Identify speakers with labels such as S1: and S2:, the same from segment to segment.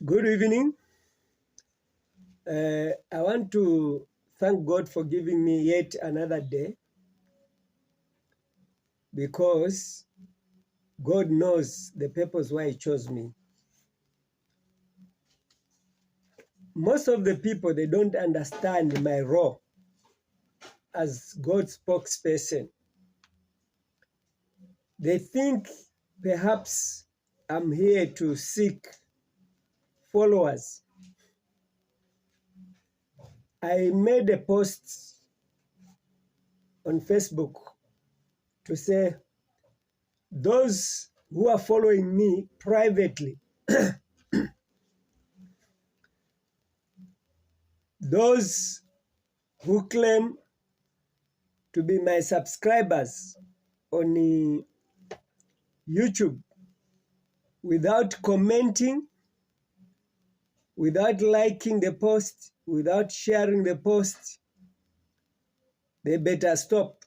S1: Good evening. I want to thank God for giving me yet another day, because God knows the purpose why He chose me. Most of the people, they don't understand my role as God's spokesperson. They think perhaps I'm here to seek followers. I made a post on Facebook to say, those who are following me privately, those who claim to be my subscribers on YouTube, without commenting, without liking the post, without sharing the post, they better stop,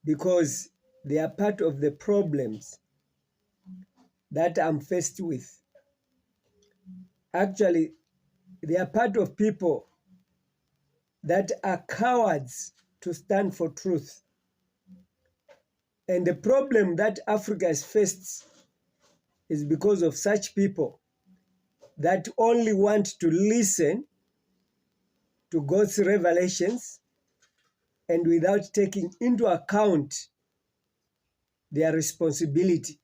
S1: because they are part of the problems that I'm faced with. Actually, they are part of people that are cowards to stand for truth. And the problem that Africa has faced is because of such people that only want to listen to God's revelations, and without taking into account their responsibility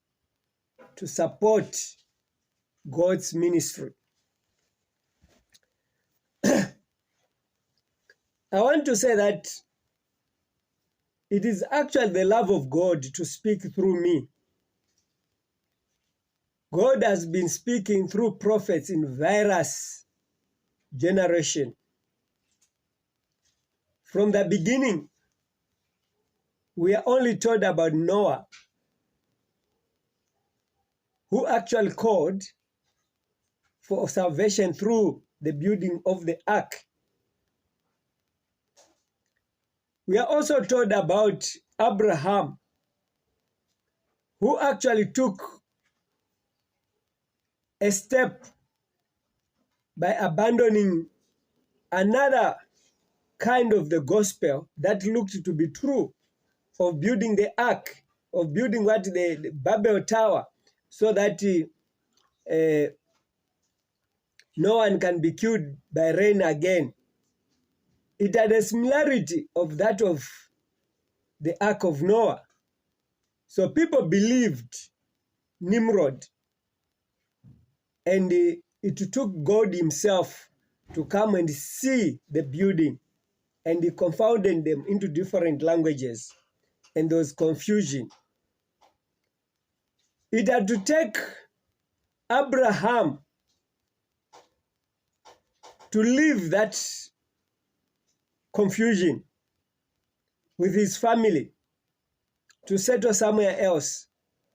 S1: to support God's ministry. I want to say that it is actually the love of God to speak through me. God has been speaking through prophets in various generations. From the beginning, we are only told about Noah, who actually called for salvation through the building of the ark. We are also told about Abraham, who actually took a step by abandoning another kind of the gospel that looked to be true, of building the ark, of building the Babel Tower, so that no one can be killed by rain again. It had a similarity of that of the Ark of Noah. So people believed Nimrod, and it took God Himself to come and see the building, and He confounded them into different languages, and there was confusion. It had to take Abraham to leave that confusion with his family to settle somewhere else,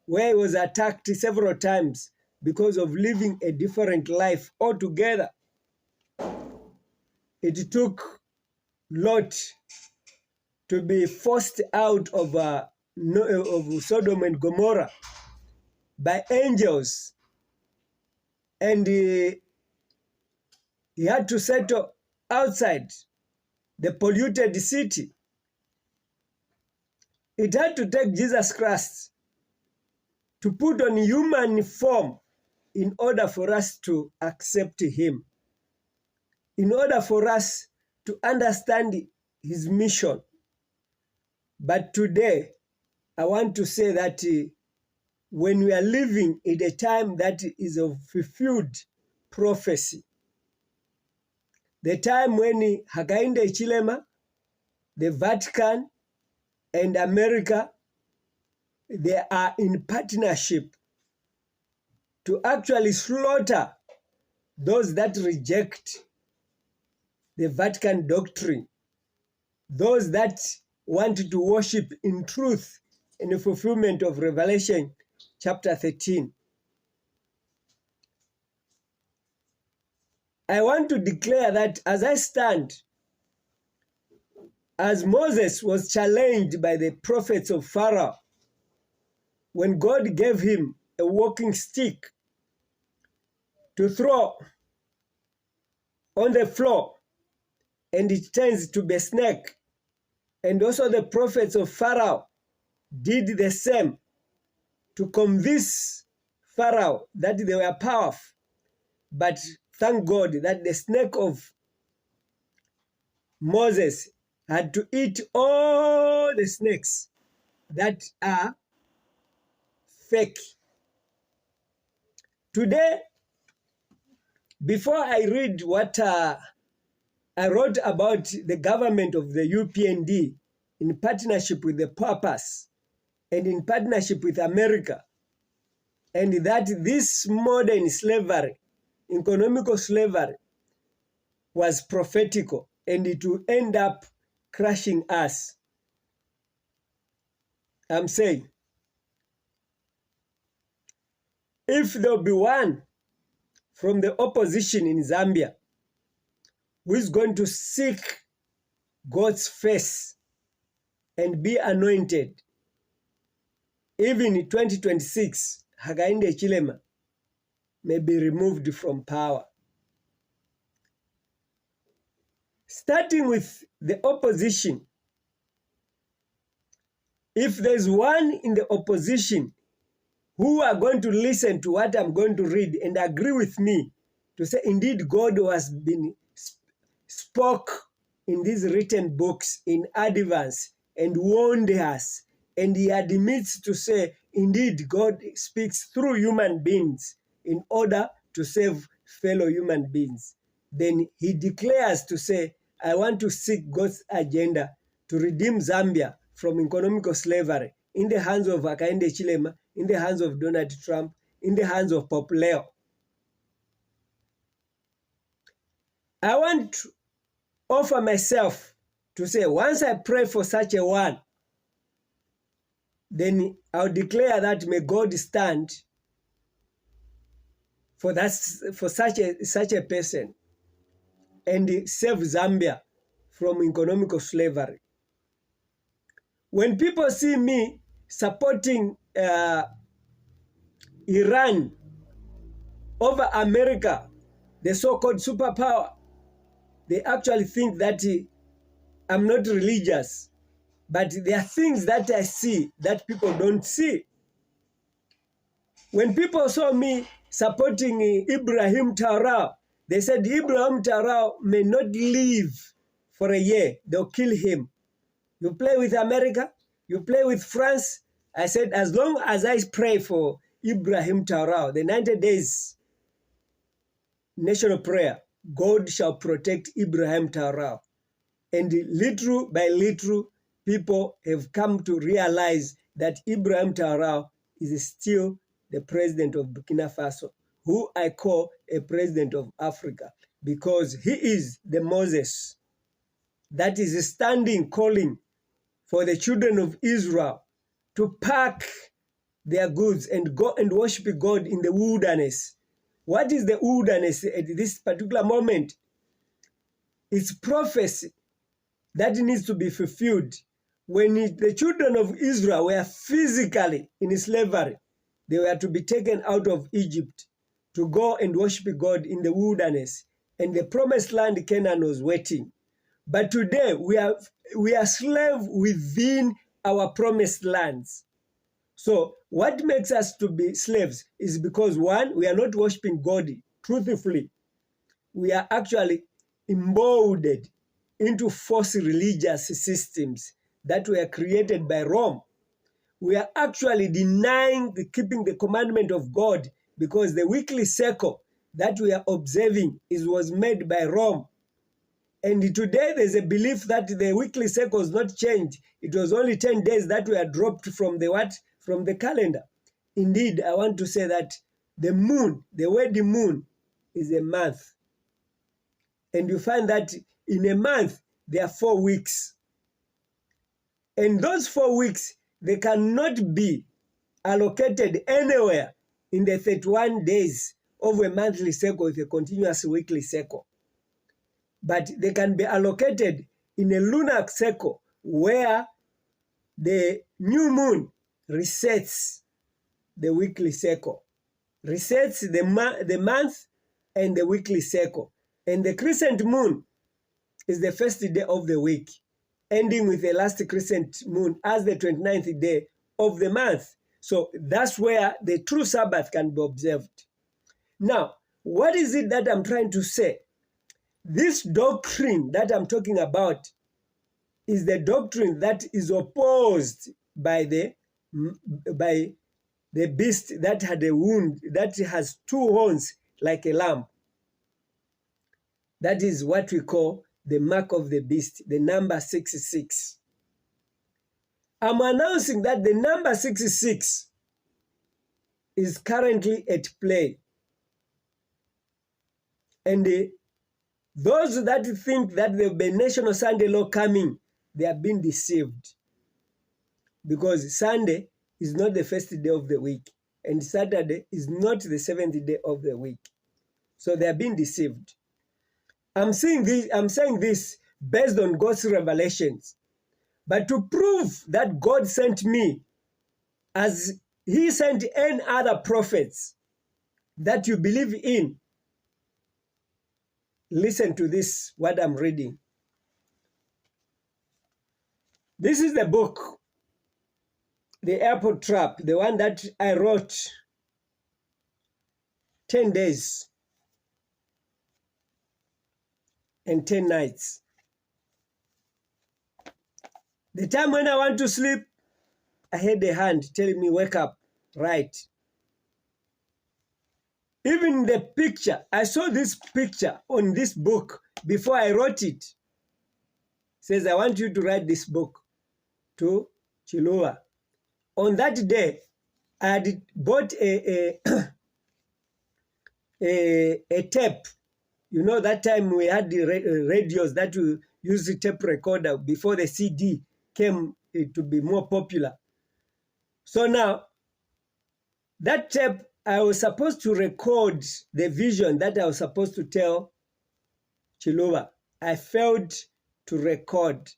S1: where he was attacked several times because of living a different life altogether. It took Lot to be forced out of Sodom and Gomorrah by angels, and he had to settle outside the polluted city. It had to take Jesus Christ to put on human form in order for us to accept Him, in order for us to understand His mission. But today, I want to say that when we are living in a time that is of fulfilled prophecy, the time when Hakainde Chilema, the Vatican, and America, they are in partnership to actually slaughter those that reject the Vatican doctrine, those that want to worship in truth in the fulfillment of Revelation chapter 13. I want to declare that as I stand, as Moses was challenged by the prophets of Pharaoh, when God gave him a walking stick to throw on the floor, and it turns to be a snake. And also the prophets of Pharaoh did the same to convince Pharaoh that they were powerful. But thank God that the snake of Moses had to eat all the snakes that are fake. Today, before I read what I wrote about the government of the UPND in partnership with the Papas and in partnership with America, and that this modern slavery, economical slavery, was prophetical, and it will end up crushing us. I'm saying, if there'll be one from the opposition in Zambia who is going to seek God's face and be anointed, even in 2026, Hakainde Chilema may be removed from power. Starting with the opposition, if there's one in the opposition who are going to listen to what I'm going to read and agree with me to say, indeed, God has been spoke in these written books in advance and warned us, and he admits to say, indeed, God speaks through human beings in order to save fellow human beings. Then he declares to say, I want to seek God's agenda to redeem Zambia from economical slavery in the hands of Hakainde Chilema, in the hands of Donald Trump, in the hands of Pope Leo. I want to offer myself to say, once I pray for such a one, then I'll declare that may God stand for such a person and save Zambia from economical slavery. When people see me supporting Iran over America, the so-called superpower, they actually think that I'm not religious. But there are things that I see that people don't see. When people saw me supporting Ibrahim Traoré, they said Ibrahim Traoré may not live for a year. They'll kill him. You play with America, you play with France. I said, as long as I pray for Ibrahim Traoré, the 90 days national prayer, God shall protect Ibrahim Traoré. And little by little, people have come to realize that Ibrahim Traoré is still the president of Burkina Faso, who I call a president of Africa, because he is the Moses that is standing calling for the children of Israel to pack their goods and go and worship God in the wilderness. What is the wilderness at this particular moment? It's prophecy that needs to be fulfilled. When the children of Israel were physically in slavery, they were to be taken out of Egypt to go and worship God in the wilderness, and the promised land Canaan was waiting. But today we are slaves within our promised lands. So what makes us to be slaves is because, one, we are not worshiping God truthfully. We are actually emboldened into false religious systems that were created by Rome. We are actually denying keeping the commandment of God, because the weekly cycle that we are observing was made by Rome. And today there's a belief that the weekly cycle has not changed. It was only 10 days that were dropped from the calendar. Indeed, I want to say that the moon, the word moon, is a month. And you find that in a month, there are 4 weeks. And those 4 weeks, they cannot be allocated anywhere in the 31 days of a monthly cycle with a continuous weekly cycle. But they can be allocated in a lunar cycle where the new moon resets the weekly cycle, resets the month, and the weekly cycle. And the crescent moon is the first day of the week, ending with the last crescent moon as the 29th day of the month. So that's where the true Sabbath can be observed. Now, what is it that I'm trying to say? This doctrine that I'm talking about is the doctrine that is opposed by the beast that had a wound, that has two horns like a lamb. That is what we call the mark of the beast, the number 66. I'm announcing that the number 66 is currently at play. And those that think that there will be national Sunday law coming, they have been deceived. Because Sunday is not the first day of the week, and Saturday is not the seventh day of the week. So they have been deceived. I'm saying this based on God's revelations. But to prove that God sent me as he sent any other prophets that you believe in, listen to this, what I'm reading. This is the book, The Airport Trap, the one that I wrote 10 days and 10 nights. The time when I want to sleep, I had a hand telling me, wake up, write. Even the picture, I saw this picture on this book before I wrote it. It says, I want you to write this book to Chiluba. On that day, I had bought a tape. You know, that time we had the radios that we used the tape recorder before the CD came to be more popular. So now, that tape, I was supposed to record the vision that I was supposed to tell Chiluba. I failed to record.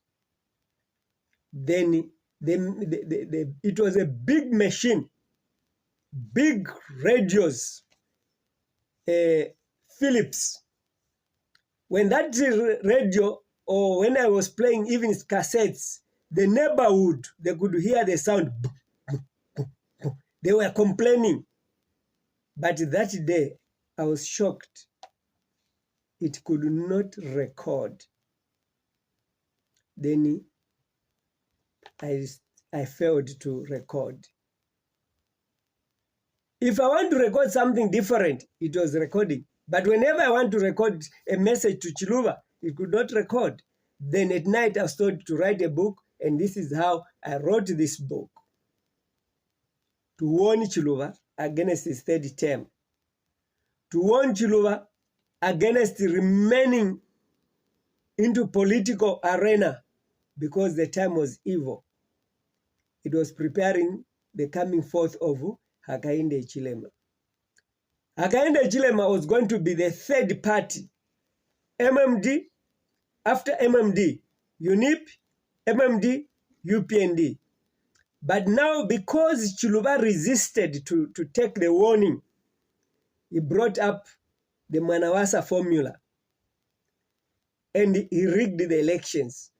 S1: Then it was a big machine, big radios, Philips. When that radio, or when I was playing even cassettes, the neighborhood, they could hear the sound. They were complaining. But that day, I was shocked. It could not record. Then I failed to record. If I want to record something different, it was recording. But whenever I want to record a message to Chiluba, it could not record. Then at night I was told to write a book, and this is how I wrote this book. To warn Chiluba against his third term. To warn Chiluba against remaining into political arena because the time was evil. It was preparing the coming forth of Hakainde Chilema. Hakainde Chilema was going to be the third party. MMD, after MMD, UNIP, MMD, UPND. But now, because Chiluba resisted to take the warning, he brought up the Manawasa formula. And he rigged the elections.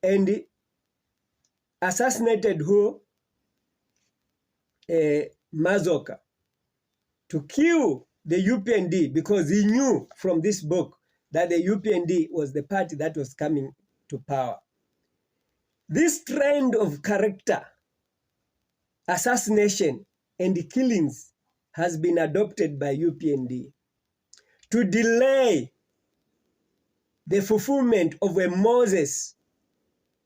S1: And he assassinated Mazoka to kill the UPND, because he knew from this book that the UPND was the party that was coming to power. This trend of character, assassination, and killings has been adopted by UPND to delay the fulfillment of a Moses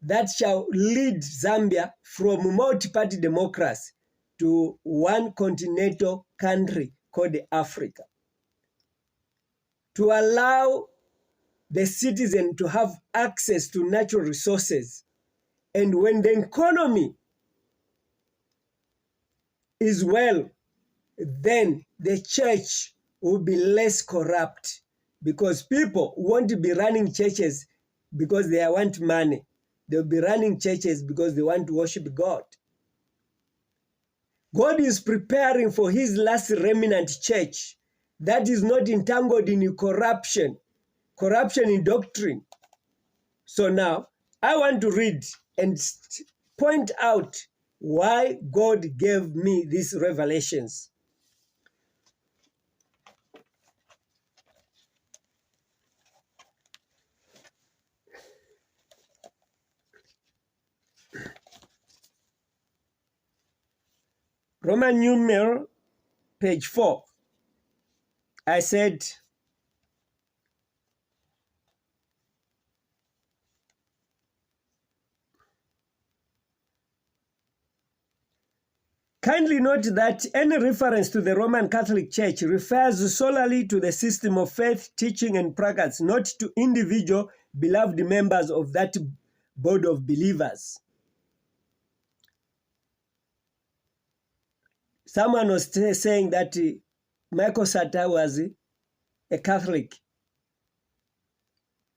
S1: that shall lead Zambia from multi-party democracy to one continental country called Africa. To allow the citizen to have access to natural resources. And when the economy is well, then the church will be less corrupt, because people won't be running churches because they want money. They'll be running churches because they want to worship God. God is preparing for his last remnant church that is not entangled in corruption in doctrine. So now, I want to read and point out why God gave me these revelations. Roman numeral, page 4. I said, kindly note that any reference to the Roman Catholic Church refers solely to the system of faith, teaching, and practice, not to individual beloved members of that body of believers. Someone was saying that Michael Sata was a Catholic.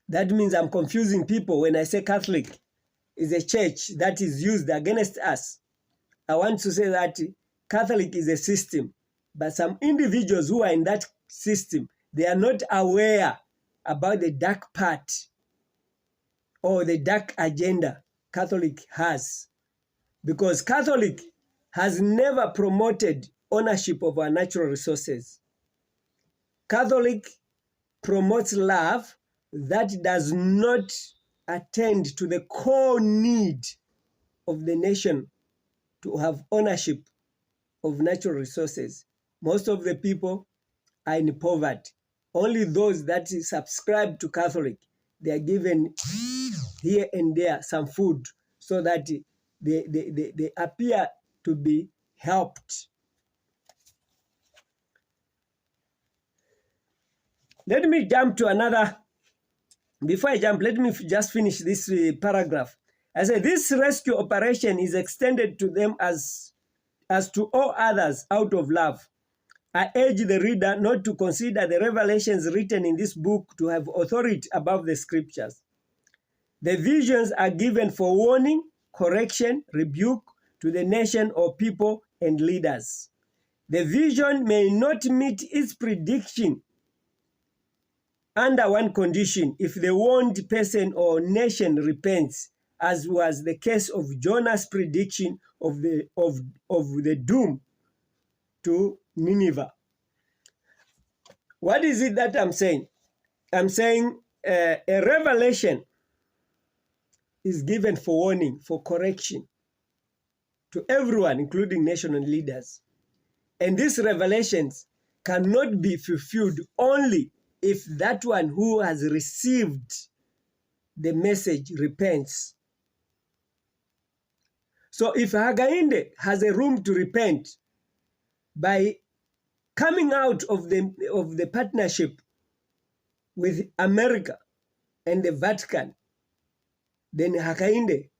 S1: That means I'm confusing people when I say Catholic is a church that is used against us. I want to say that Catholic is a system, but some individuals who are in that system, they are not aware about the dark part or the dark agenda Catholic has. Because Catholic has never promoted ownership of our natural resources. Catholic promotes love that does not attend to the core need of the nation to have ownership of natural resources. Most of the people are in poverty. Only those that subscribe to Catholic, they are given here and there some food so that they appear to be helped. Let me jump to another. Before I jump, let me just finish this paragraph. I say this rescue operation is extended to them as to all others out of love. I urge the reader not to consider the revelations written in this book to have authority above the scriptures. The visions are given for warning, correction, rebuke to the nation or people and leaders. The vision may not meet its prediction under one condition: if the warned person or nation repents, as was the case of Jonah's prediction of the doom to Nineveh. What is it that I'm saying? I'm saying a revelation is given for warning, for correction to everyone, including national leaders. And these revelations cannot be fulfilled only if that one who has received the message repents. So if Hakainde has a room to repent by coming out of the partnership with America and the Vatican, then Hakainde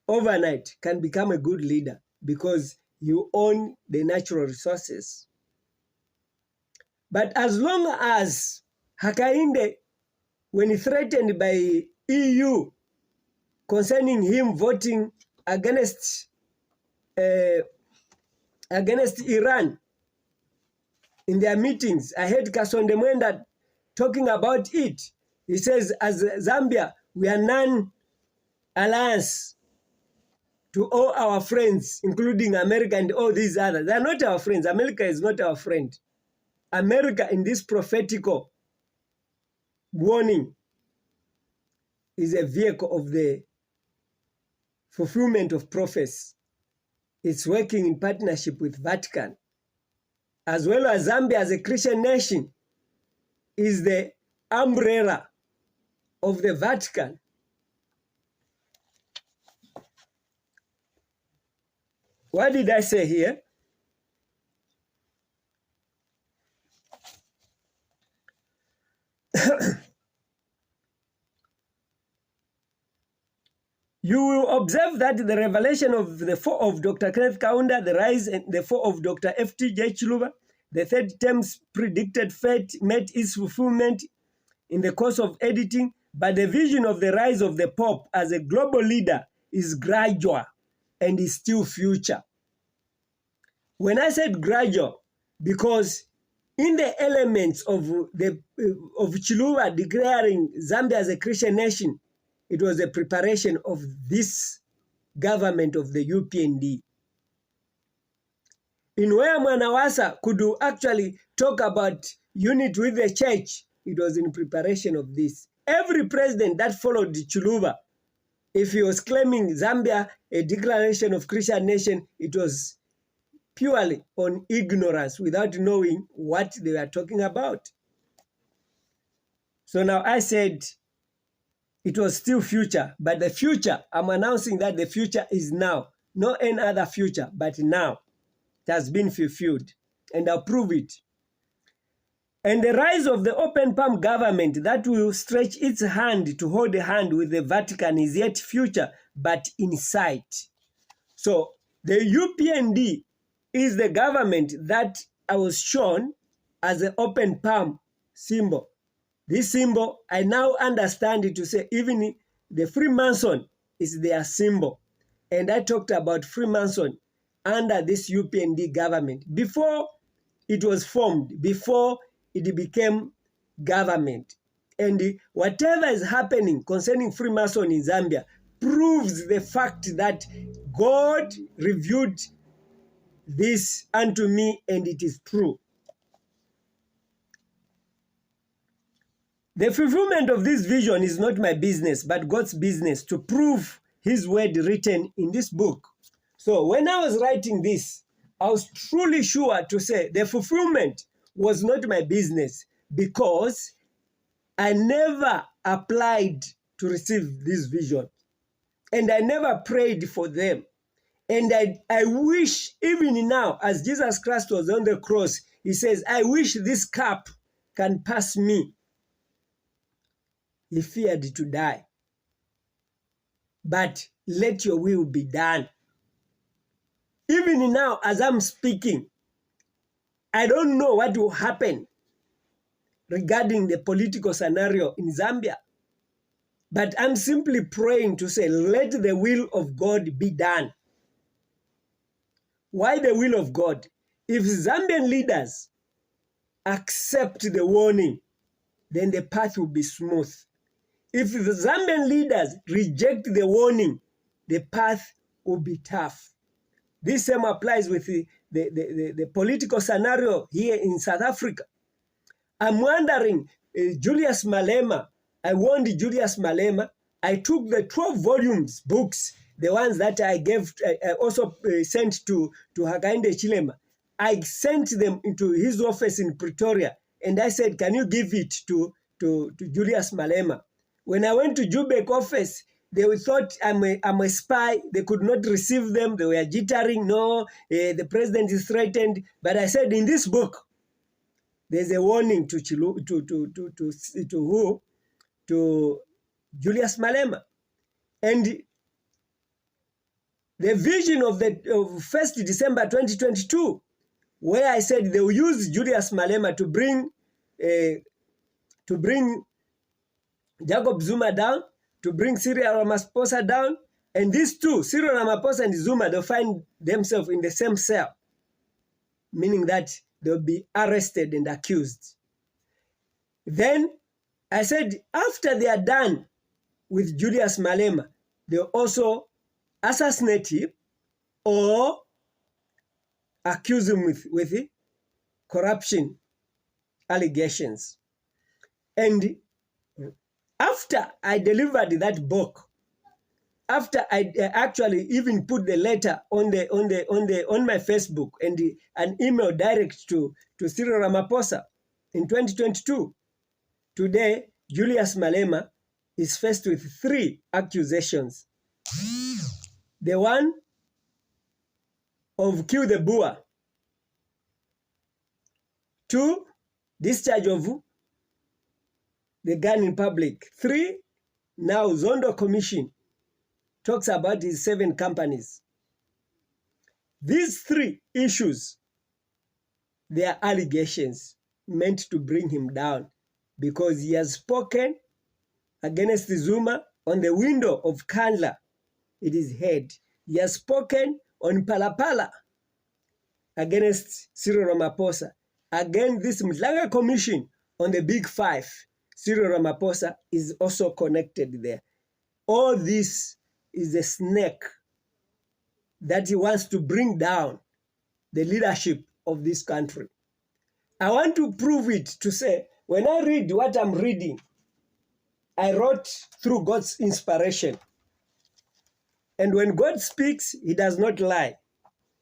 S1: overnight can become a good leader because you own the natural resources. But as long as Hakainde, when threatened by EU concerning him voting against Iran in their meetings, I heard Kasonde Mwenda talking about it. He says, as Zambia, we are non-alliance to all our friends, including America and all these others. They are not our friends. America is not our friend. America, in this prophetical warning, is a vehicle of the fulfillment of prophecy. It's working in partnership with Vatican, as well as Zambia as a Christian nation is the umbrella of the Vatican. What did I say here? You will observe that the revelation of the fall of Dr. Kenneth Kaunda, the rise and the fall of Dr. F.T.J. Chiluba, the third term's predicted fate met its fulfillment in the course of editing, but the vision of the rise of the Pope as a global leader is gradual and is still future. When I said gradual, because in the elements of Chiluba declaring Zambia as a Christian nation, it was a preparation of this government of the UPND. In where Mwanawasa could actually talk about unity with the church, it was in preparation of this. Every president that followed Chiluba, if he was claiming Zambia a declaration of Christian nation, it was purely on ignorance without knowing what they were talking about. So now I said it was still future, but the future, I'm announcing that the future is now. No any other future, but now. It has been fulfilled, and I'll prove it. And the rise of the open palm government that will stretch its hand to hold a hand with the Vatican is yet future, but in sight. So the UPND is the government that I was shown as the open palm symbol. This symbol, I now understand it to say even the Freemason is their symbol. And I talked about Freemason under this UPND government before it was formed, before it became government. And whatever is happening concerning Freemason in Zambia proves the fact that God revealed this unto me, and it is true. The fulfillment of this vision is not my business, but God's business to prove his word written in this book. So when I was writing this, I was truly sure to say the fulfillment was not my business because I never applied to receive this vision. And I never prayed for them. And I wish even now, as Jesus Christ was on the cross, he says, I wish this cup can pass me. He feared to die. But let your will be done. Even now, as I'm speaking, I don't know what will happen regarding the political scenario in Zambia. But I'm simply praying to say, let the will of God be done. Why the will of God? If Zambian leaders accept the warning, then the path will be smooth. If the Zambian leaders reject the warning, the path will be tough. This same applies with the political scenario here in South Africa. I'm wondering, Julius Malema, I warned Julius Malema. I took the 12 volumes books, the ones that I gave, I also sent to Hakainde Chilema. I sent them into his office in Pretoria, and I said, can you give it to Julius Malema? When I went to Joburg office, they thought I'm a spy. They could not receive them. They were jittering. No, the president is threatened. But I said, in this book, there's a warning to who? To Julius Malema. And the vision of 1st December 2022, where I said they will use Julius Malema to bring Jacob Zuma down, to bring Cyril Ramaphosa down, and these two, Cyril Ramaphosa and Zuma, they'll find themselves in the same cell, meaning that they'll be arrested and accused. Then I said, after they are done with Julius Malema, they'll also assassinate him or accuse him with corruption allegations. And after I delivered that book, after I actually even put the letter on my Facebook and an email direct to Cyril Ramaphosa in 2022, today Julius Malema is faced with 3 accusations. The one of kill the Boer, 2, discharge of the gun in public, 3, now Zondo Commission talks about his 7 companies. These 3 issues, they are allegations meant to bring him down because he has spoken against Zuma on the window of Kandla. It is head. He has spoken on Palapala against Cyril Ramaphosa. Again, this Mhlanga Commission on the Big Five, Cyril Ramaphosa is also connected there. All this is a snake that he wants to bring down the leadership of this country. I want to prove it to say, when I read what I'm reading, I wrote through God's inspiration. And when God speaks, he does not lie.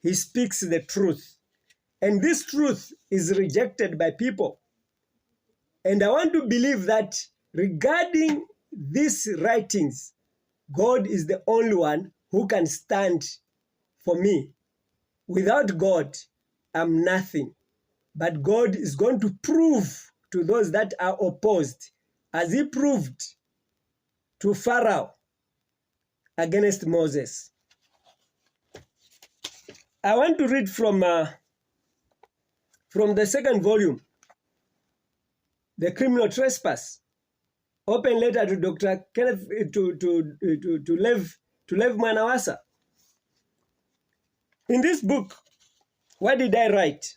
S1: He speaks the truth. And this truth is rejected by people. And I want to believe that regarding these writings, God is the only one who can stand for me. Without God, I'm nothing. But God is going to prove to those that are opposed, as he proved to Pharaoh against Moses. I want to read from the second volume, The Criminal Trespass, open letter to Dr. Kenneth, to Lev Mwanawasa. In this book, what did I write?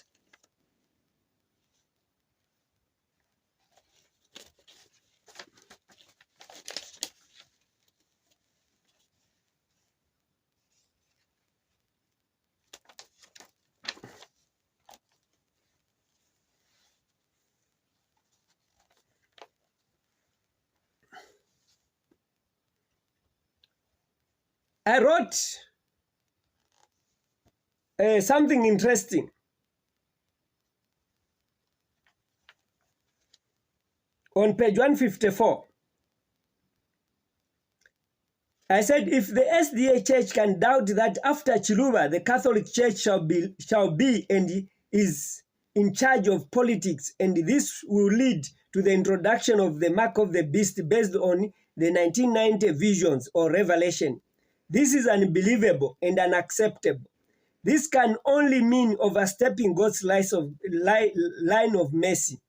S1: I wrote something interesting. On page 154, I said, if the SDA Church can doubt that after Chiluba, the Catholic Church shall be and is in charge of politics, and this will lead to the introduction of the mark of the beast based on the 1990 visions or revelation. This is unbelievable and unacceptable. This can only mean overstepping God's line of mercy.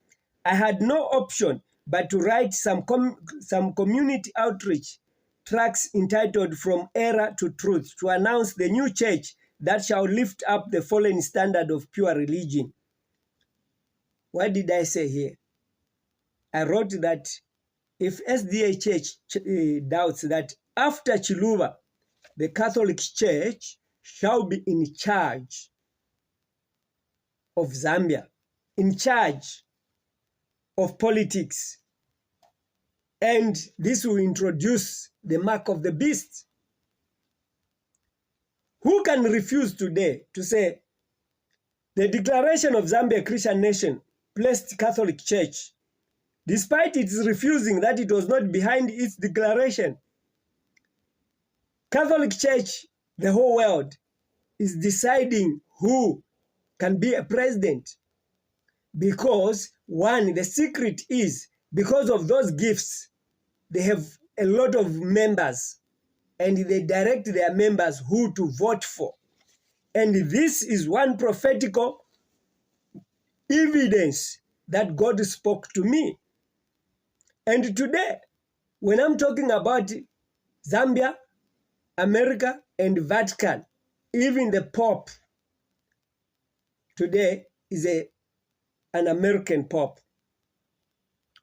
S1: I had no option but to write some community outreach tracts entitled From Error to Truth to announce the new church that shall lift up the fallen standard of pure religion. What did I say here? I wrote that if SDA Church doubts that after Chiluba, the Catholic Church shall be in charge of Zambia, in charge of politics, and this will introduce the mark of the beast. Who can refuse today to say the declaration of Zambia Christian nation placed Catholic Church, despite its refusing that it was not behind its declaration? Catholic Church, the whole world, is deciding who can be a president. Because, one, the secret is, because of those gifts, they have a lot of members, and they direct their members who to vote for. And this is one prophetical evidence that God spoke to me. And today, when I'm talking about Zambia, America, and Vatican, even the Pope today is an American Pope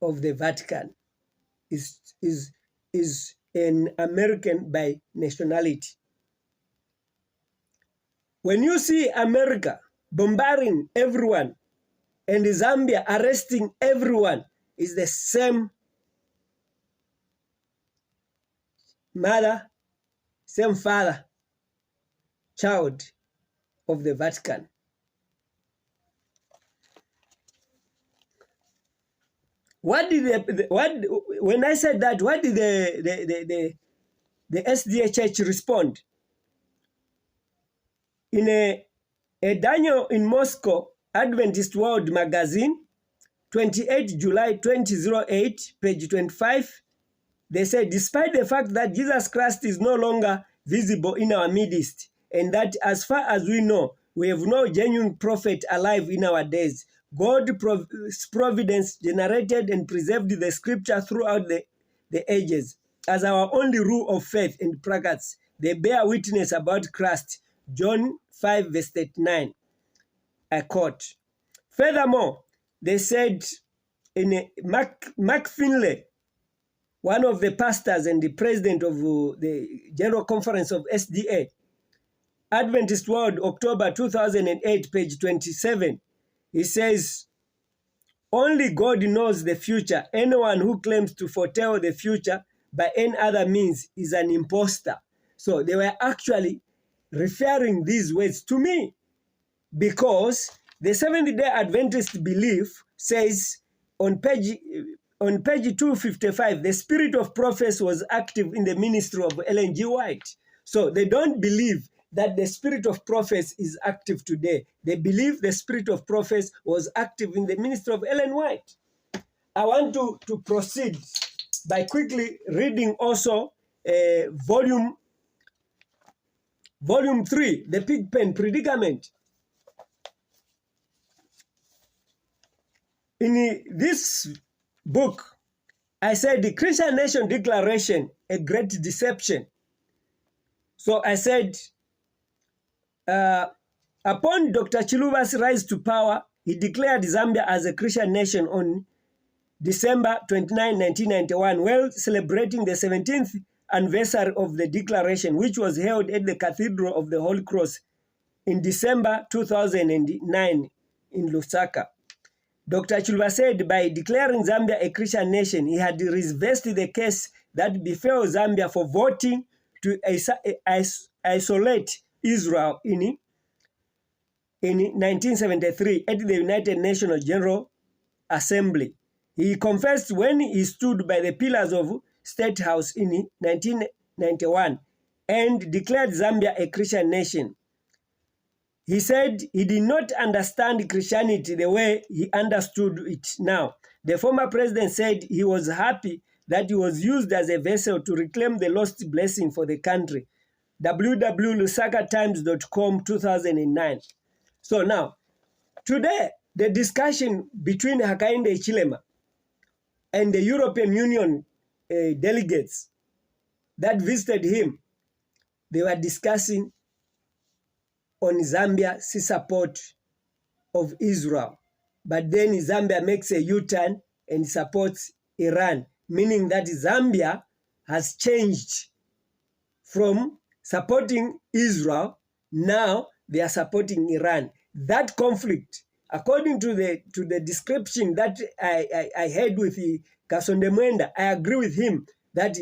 S1: of the Vatican, is an American by nationality. When you see America bombarding everyone and Zambia arresting everyone, is the same mother, same father, child of the Vatican. What did when I said that, what did the SDA Church respond? In a Daniel in Moscow Adventist World Magazine, 28 July 2008, page 25, they said, despite the fact that Jesus Christ is no longer visible in our midst, and that as far as we know, we have no genuine prophet alive in our days, God's providence generated and preserved the scripture throughout the ages as our only rule of faith and practice. They bear witness about Christ. John 5 verse 39. I quote, Furthermore, they said in Mark Finlay, one of the pastors and the president of the General Conference of SDA, Adventist World, October 2008, page 27, he says, only God knows the future. Anyone who claims to foretell the future by any other means is an imposter. So they were actually referring these words to me, because the Seventh-day Adventist belief says on page 255, the spirit of prophecy was active in the ministry of Ellen G. White. So they don't believe that the spirit of prophecy is active today. They believe the spirit of prophecy was active in the ministry of Ellen White. I want to proceed by quickly reading also volume 3, the Pigpen Predicament. In this book, I said the Christian Nation Declaration, a great deception. So I said, upon Dr. Chiluba's rise to power, he declared Zambia as a Christian nation on December 29, 1991, while celebrating the 17th anniversary of the declaration, which was held at the Cathedral of the Holy Cross in December 2009 in Lusaka. Dr. Chiluba said by declaring Zambia a Christian nation, he had reversed the case that befell Zambia for voting to isolate Israel in 1973 at the United Nations General Assembly. He confessed when he stood by the pillars of State House in 1991 and declared Zambia a Christian nation. He said he did not understand Christianity the way he understood it now. The former president said he was happy that he was used as a vessel to reclaim the lost blessing for the country. www.lusakatimes.com 2009. So now, today, the discussion between Hakainde Hichilema and the European Union delegates that visited him, they were discussing on Zambia's support of Israel. But then Zambia makes a U-turn and supports Iran, meaning that Zambia has changed from supporting Israel, now they are supporting Iran. That conflict, according to the description that I had with Kasonde Mwenda, I agree with him that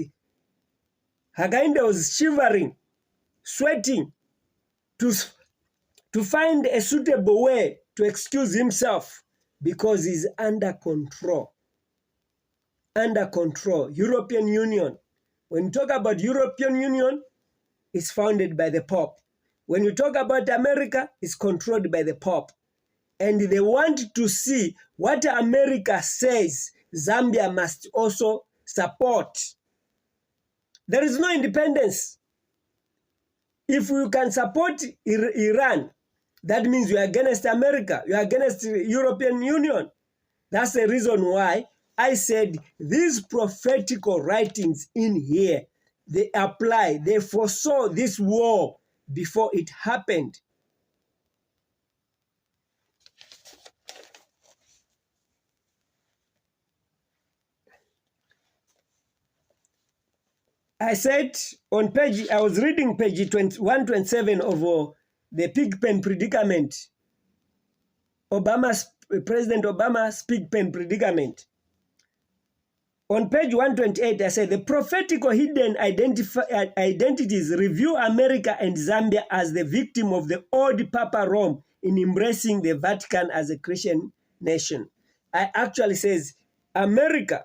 S1: Hakainde was shivering, sweating, to find a suitable way to excuse himself because he's under control. Under control. European Union. When you talk about European Union, it's founded by the Pope. When you talk about America, it's controlled by the Pope. And they want to see what America says Zambia must also support. There is no independence. If you can support Iran, that means you are against America, you are against the European Union. That's the reason why I said these prophetical writings in here, they apply, they foresaw this war before it happened. I said on page, I was reading page 127 of the Pigpen Predicament, President Obama's Pigpen Predicament. On page 128, I said, the prophetic or hidden identities review America and Zambia as the victim of the old Papa Rome in embracing the Vatican as a Christian nation. I actually says, America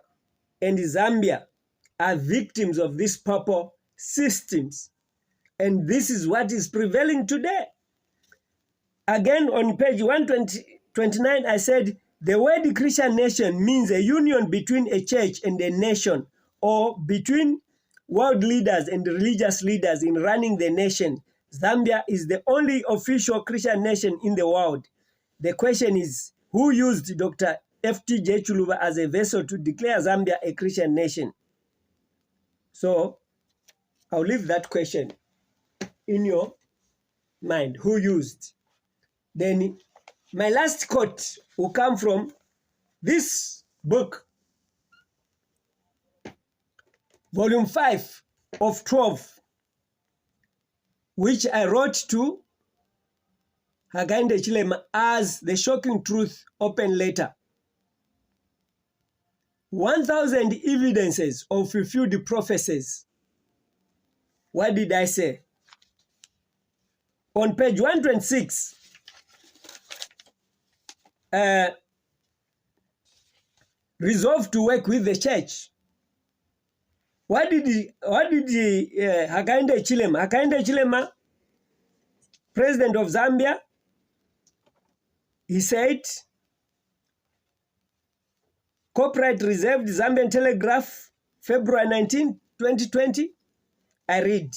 S1: and Zambia are victims of these papal systems. And this is what is prevailing today. Again, on page 129, I said, the word Christian nation means a union between a church and a nation, or between world leaders and religious leaders in running the nation. Zambia is the only official Christian nation in the world. The question is, who used Dr. F.T.J. Chiluba as a vessel to declare Zambia a Christian nation? So, I'll leave that question in your mind. Who used? Then My last quote will come from this book, volume 5 of 12, which I wrote to Hakainde Chilema as the Shocking Truth Open Letter. 1,000 evidences of fulfilled prophecies. What did I say? On page 126, resolve to work with the church. What did Hakainde Chilema, president of Zambia, he said, copyright reserved, Zambian Telegraph, February 19, 2020. I read,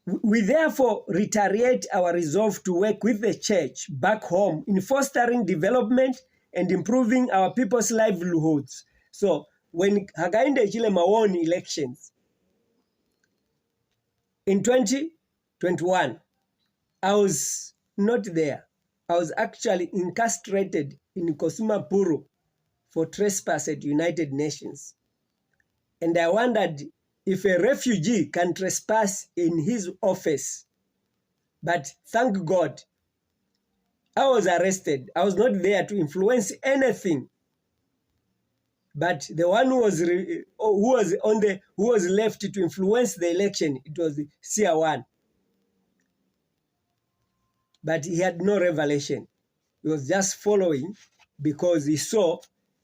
S1: we therefore reiterate our resolve to work with the church back home in fostering development and improving our people's livelihoods. So when Hakainde Chilema won elections in 2021, I was not there. I was actually incarcerated in Kosuma Puru for trespass at United Nations. And I wondered if a refugee can trespass in his office. But thank God, I was arrested. I was not there to influence anything. But the one who was left to influence the election, it was Sia1. But he had no revelation. He was just following because he saw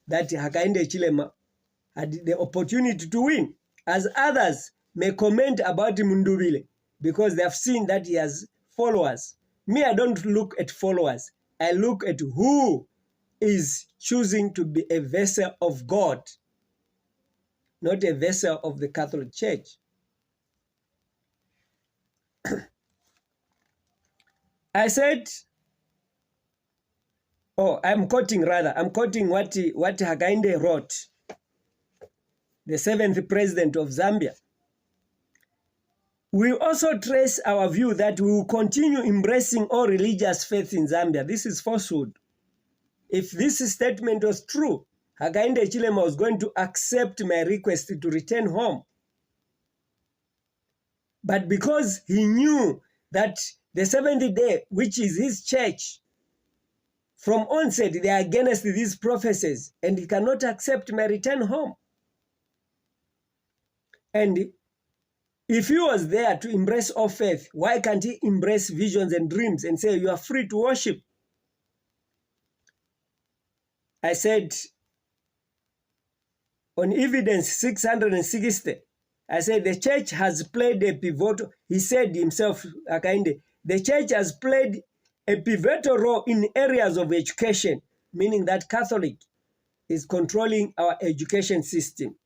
S1: that Hakainde Chilema had the opportunity to win. As others may comment about Mundubile because they have seen that he has followers. Me, I don't look at followers. I look at who is choosing to be a vessel of God, not a vessel of the Catholic Church. I said, I'm quoting what Hakainde wrote, the 7th president of Zambia. We also trace our view that we will continue embracing all religious faith in Zambia. This is falsehood. If this statement was true, Hakainde Chilema was going to accept my request to return home. But because he knew that the Seventh Day, which is his church, from onset they are against these prophecies, and he cannot accept my return home. And if he was there to embrace all faith, why can't he embrace visions and dreams and say, you are free to worship? I said, on evidence 660, I said the church has played a pivotal, he said himself, Hakainde, the church has played a pivotal role in areas of education, meaning that Catholic is controlling our education system.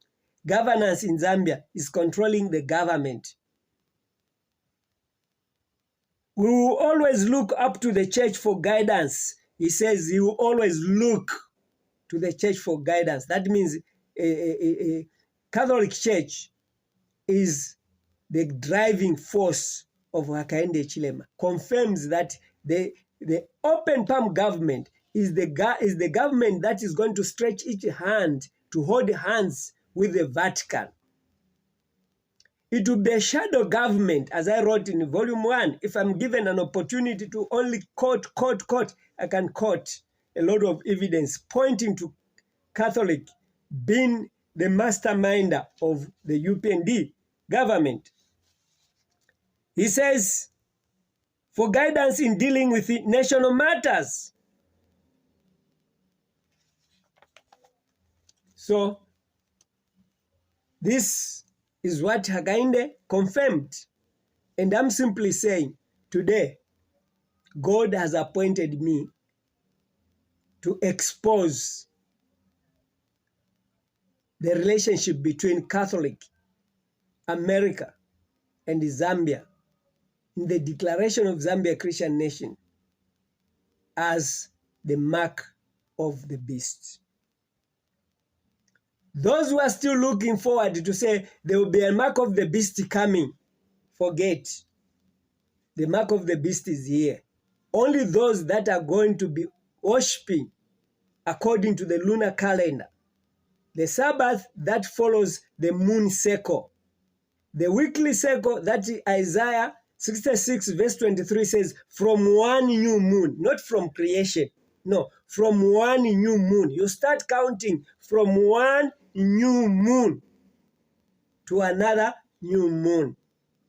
S1: Governance in Zambia is controlling the government. We will always look up to the church for guidance. He says he will always look to the church for guidance. That means a Catholic Church is the driving force of Hakainde Chilema. Confirms that the open palm government is the government that is going to stretch its hand to hold hands with the Vatican. It will be a shadow government, as I wrote in volume 1. If I'm given an opportunity to only quote, I can quote a lot of evidence pointing to Catholic being the masterminder of the UPND government. He says, for guidance in dealing with national matters. So, this is what Hakainde confirmed. And I'm simply saying, today, God has appointed me to expose the relationship between Catholic America and Zambia in the Declaration of Zambia Christian Nation as the mark of the beast. Those who are still looking forward to say there will be a mark of the beast coming, forget. The mark of the beast is here. only those that are going to be worshiping according to the lunar calendar. The Sabbath that follows the moon cycle. The weekly cycle that Isaiah 66 verse 23 says, from one new moon, not from creation. No, from one new moon. You start counting from one new moon to another new moon.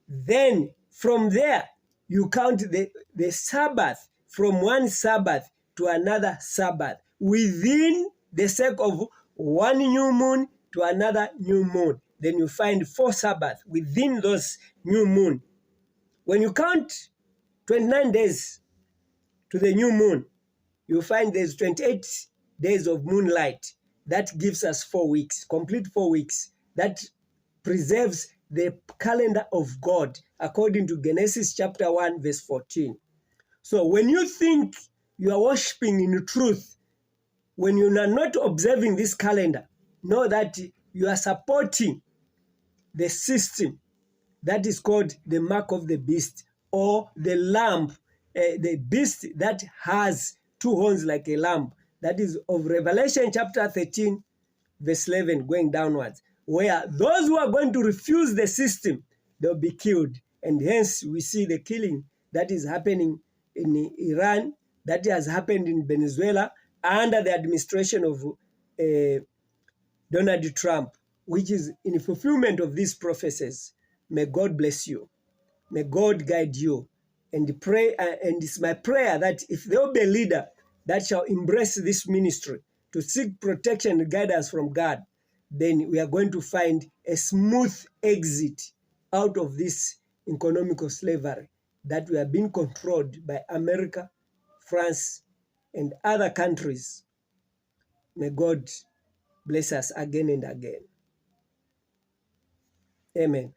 S1: Then from there, you count the Sabbath from one Sabbath to another Sabbath within the cycle of one new moon to another new moon. Then you find 4 Sabbaths within those new moon. When you count 29 days to the new moon, you find there's 28 days of moonlight. That gives us 4 weeks, complete 4 weeks. That preserves the calendar of God according to Genesis chapter 1 verse 14. So when you think you are worshiping in truth, when you are not observing this calendar, know that you are supporting the system that is called the mark of the beast, or the lamb, the beast that has 2 horns like a lamb. That is of Revelation chapter 13 verse 11 going downwards, where those who are going to refuse the system, they'll be killed. And hence we see the killing that is happening in Iran, that has happened in Venezuela under the administration of Donald Trump, which is in fulfillment of these prophecies. May God bless you. May God guide you. And pray. And it's my prayer that if there will be a leader that shall embrace this ministry to seek protection and guidance from God, then we are going to find a smooth exit out of this economical slavery that we are being controlled by America, France, and other countries. May God bless us again and again. Amen.